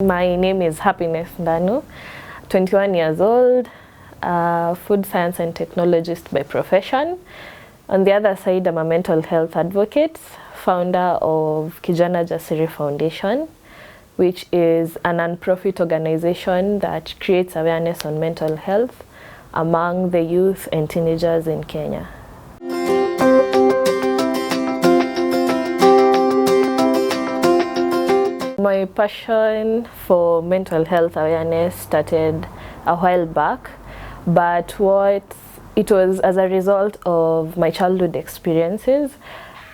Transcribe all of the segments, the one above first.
My name is Happiness Ndanu, 21 years old, food science and technologist by profession. On the other side, I'm a mental health advocate, founder of Kijana Jasiri Foundation, which is a non-profit organization that creates awareness on mental health among the youth and teenagers in Kenya. My passion for mental health awareness started a while back, but it was as a result of my childhood experiences.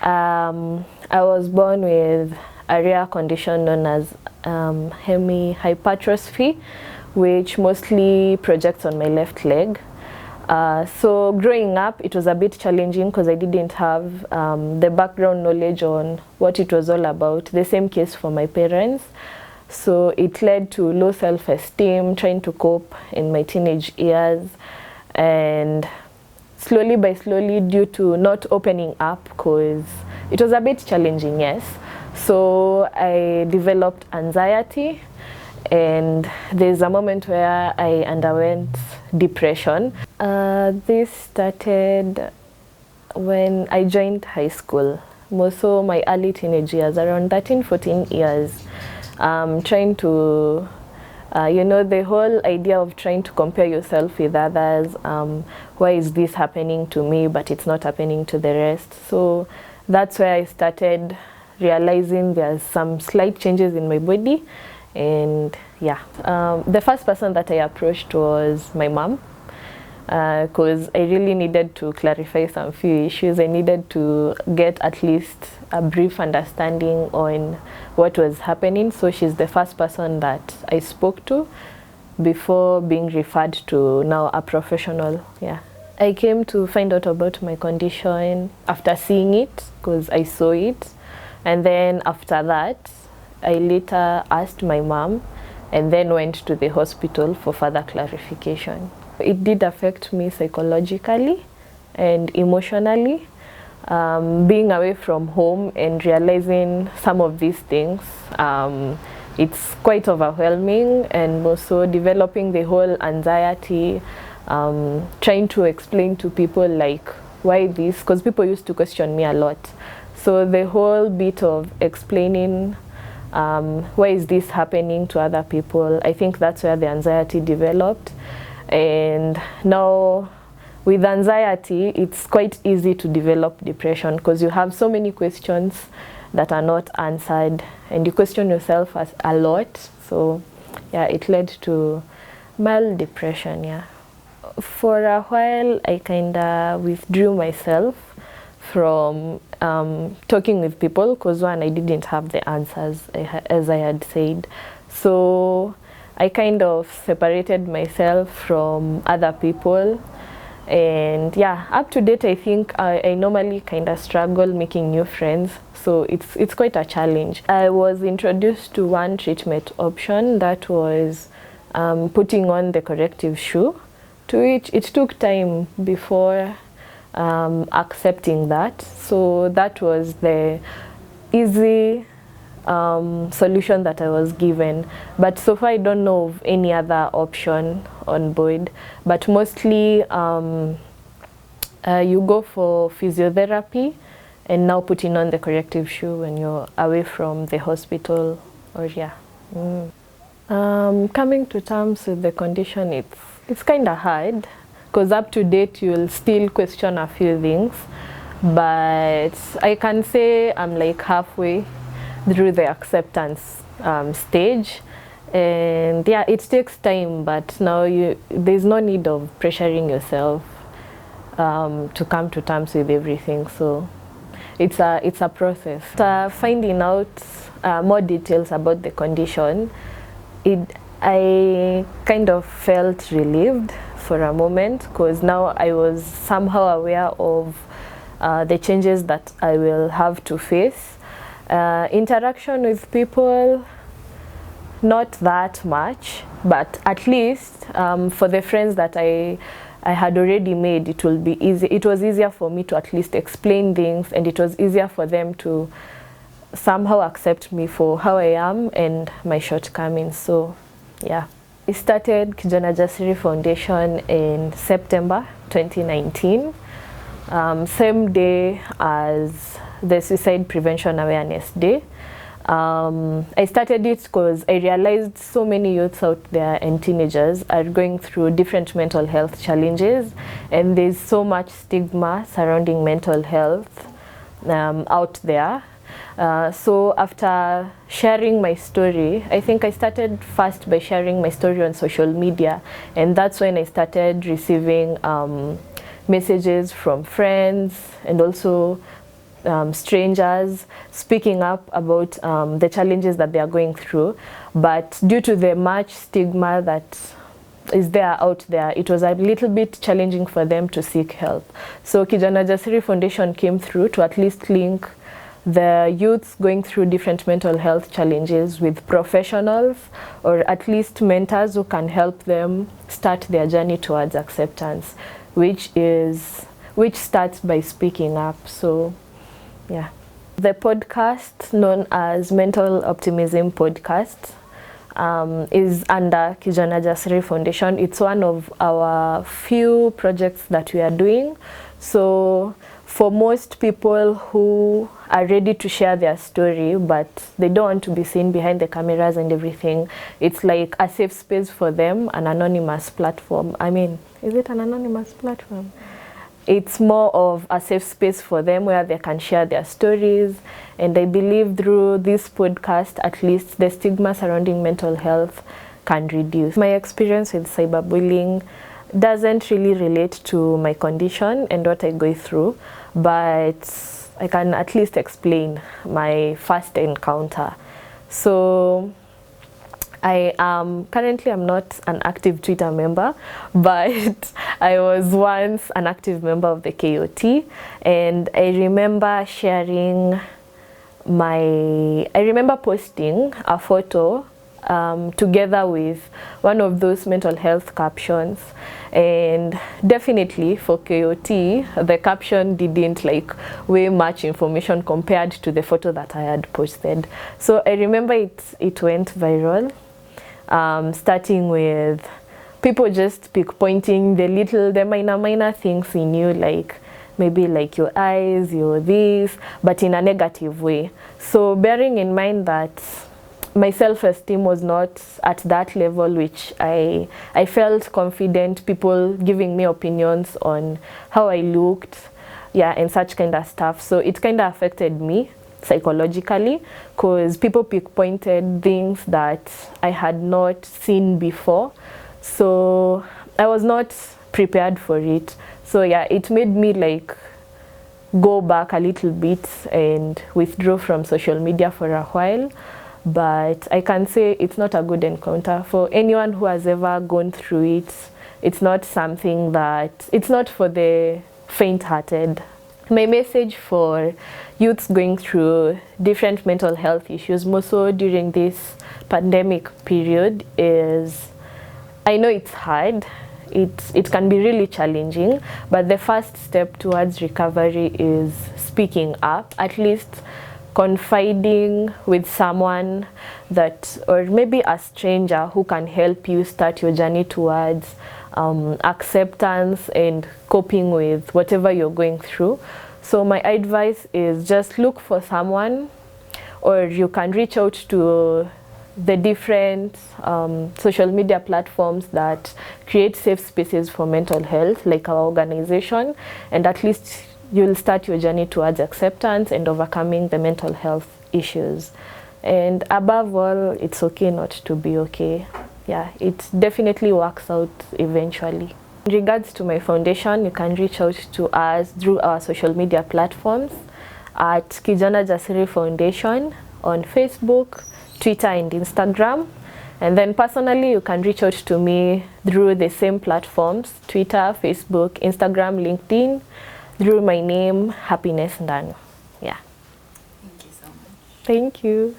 I was born with a rare condition known as hemihypertrophy, which mostly projects on my left leg. So growing up, it was a bit challenging because I didn't have the background knowledge on what it was all about. The same case for my parents. So it led to low self-esteem, trying to cope in my teenage years, and slowly by slowly, due to not opening up, because it was a bit challenging, yes. So I developed anxiety, and there's a moment where I underwent depression. This started when I joined high school, more so my early teenage years, around 13-14 years, trying to, the whole idea of trying to compare yourself with others. Why is this happening to me but it's not happening to the rest? So that's where I started realizing there's some slight changes in my body. And yeah, the first person that I approached was my mom, because I really needed to clarify some few issues. I needed to get at least a brief understanding on what was happening. So she's the first person that I spoke to before being referred to now a professional. Yeah, I came to find out about my condition after seeing it, because I saw it, and then after that I later asked my mom and then went to the hospital for further clarification. It did affect me psychologically and emotionally. Being away from home and realizing some of these things, it's quite overwhelming, and also developing the whole anxiety, trying to explain to people like why this, because people used to question me a lot. So the whole bit of explaining why is this happening to other people, I think that's where the anxiety developed. And now with anxiety, it's quite easy to develop depression, because you have so many questions that are not answered and you question yourself a lot. So yeah, it led to mild depression. Yeah, for a while I kind of withdrew myself from talking with people, because one, I didn't have the answers, as I had said. So I kind of separated myself from other people. And yeah, up to date, I think I normally kind of struggle making new friends. So it's quite a challenge. I was introduced to one treatment option, that was putting on the corrective shoe, to which it took time before accepting that. So that was the easy solution that I was given. But so far I don't know of any other option on board. But mostly you go for physiotherapy and now putting on the corrective shoe when you're away from the hospital. Or yeah. Coming to terms with the condition, it's kind of hard, because up to date you'll still question a few things, but I can say I'm like halfway through the acceptance stage. And yeah, it takes time, but now there's no need of pressuring yourself to come to terms with everything. So it's a process. Finding out more details about the condition, I kind of felt relieved for a moment, because now I was somehow aware of the changes that I will have to face. Interaction with people, not that much, but at least for the friends that I had already made, it will be easy. It was easier for me to at least explain things, and it was easier for them to somehow accept me for how I am and my shortcomings. So yeah, I started Kijana Jasiri Foundation in September 2019, same day as the Suicide Prevention Awareness Day. I started it because I realized so many youths out there and teenagers are going through different mental health challenges, and there's so much stigma surrounding mental health out there. So after sharing my story, I think I started first by sharing my story on social media, and that's when I started receiving messages from friends and also strangers speaking up about the challenges that they are going through. But due to the much stigma that is there out there, it was a little bit challenging for them to seek help. So Kijana Jasiri Foundation came through to at least link the youths going through different mental health challenges with professionals, or at least mentors who can help them start their journey towards acceptance, which starts by speaking up. So yeah. The podcast, known as Mental Optimism Podcast, is under Kijana Jasiri Foundation. It's one of our few projects that we are doing. So for most people who are ready to share their story, but they don't want to be seen behind the cameras and everything, it's like a safe space for them, an anonymous platform. I mean, is it an anonymous platform? It's more of a safe space for them where they can share their stories. And I believe through this podcast, at least the stigma surrounding mental health can reduce. My experience with cyberbullying doesn't really relate to my condition and what I go through, but I can at least explain my first encounter. So currently I'm not an active Twitter member, but I was once an active member of the KOT, and I remember posting a photo together with one of those mental health captions, and definitely for KOT the caption didn't weigh much information compared to the photo that I had posted. So I remember it went viral. Starting with people just pointing the minor things in you, maybe your eyes, your this, but in a negative way. So bearing in mind that my self-esteem was not at that level, which I felt confident people giving me opinions on how I looked, yeah, and such kind of stuff. So it kind of affected me psychologically, because people pinpointed things that I had not seen before. So I was not prepared for it. So yeah, it made me go back a little bit and withdraw from social media for a while. But I can say it's not a good encounter for anyone who has ever gone through it. It's not something it's not for the faint-hearted. My message for youths going through different mental health issues, more so during this pandemic period, is I know it's hard, it can be really challenging, but the first step towards recovery is speaking up, at least confiding with someone or maybe a stranger who can help you start your journey towards acceptance and coping with whatever you're going through. So my advice is just look for someone, or you can reach out to the different social media platforms that create safe spaces for mental health, like our organization, and at least you'll start your journey towards acceptance and overcoming the mental health issues. And above all, it's okay not to be okay. Yeah, it definitely works out eventually. In regards to my foundation, you can reach out to us through our social media platforms at Kijana Jasiri Foundation on Facebook, Twitter and Instagram. And then personally, you can reach out to me through the same platforms, Twitter, Facebook, Instagram, LinkedIn, through my name, Happiness Ndanu. Yeah. Thank you so much. Thank you.